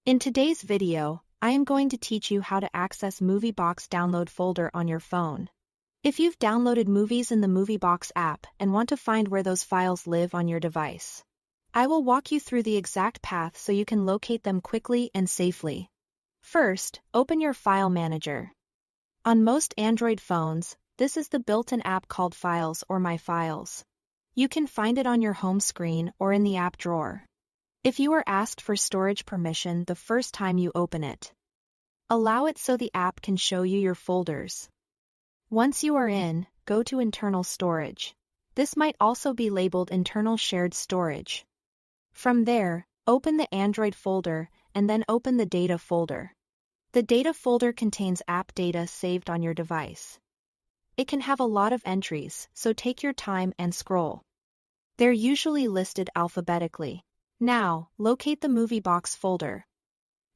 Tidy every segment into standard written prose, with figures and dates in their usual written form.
In today's video, I am going to teach you how to access Moviebox download folder on your phone. If you've downloaded movies in the Moviebox app and want to find where those files live on your device, I will walk you through the exact path so you can locate them quickly and safely. First, open your file manager. On most Android phones, this is the built-in app called Files or My Files. You can find it on your home screen or in the app drawer. If you are asked for storage permission the first time you open it, allow it so the app can show you your folders. Once you are in, go to Internal Storage. This might also be labeled Internal Shared Storage. From there, open the Android folder and then open the Data folder. The Data folder contains app data saved on your device. It can have a lot of entries, so take your time and scroll. They're usually listed alphabetically. Now, locate the Moviebox folder.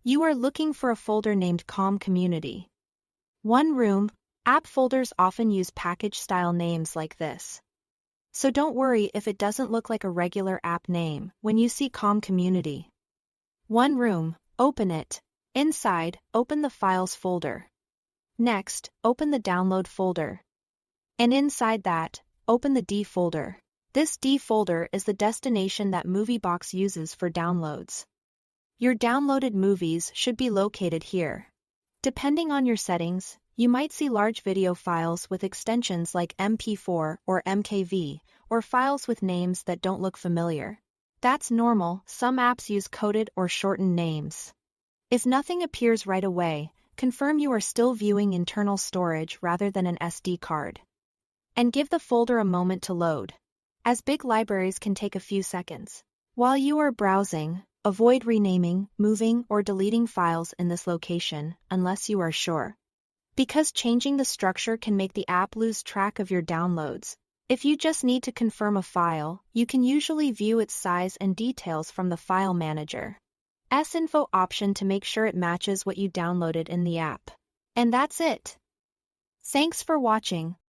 You are looking for a folder named Com Community. One room. App folders often use package-style names like this. So don't worry if it doesn't look like a regular app name when you see Com Community. One room. Open it. Inside, open the Files folder. Next, open the Download folder. And inside that, open the D folder. This D folder is the destination that Moviebox uses for downloads. Your downloaded movies should be located here. Depending on your settings, you might see large video files with extensions like MP4 or MKV, or files with names that don't look familiar. That's normal. Some apps use coded or shortened names. If nothing appears right away, confirm you are still viewing internal storage rather than an SD card. And give the folder a moment to load, as big libraries can take a few seconds. While you are browsing, avoid renaming, moving, or deleting files in this location unless you are sure, because changing the structure can make the app lose track of your downloads. If you just need to confirm a file, you can usually view its size and details from the File Manager. Info option to make sure it matches what you downloaded in the app. And that's it. Thanks for watching.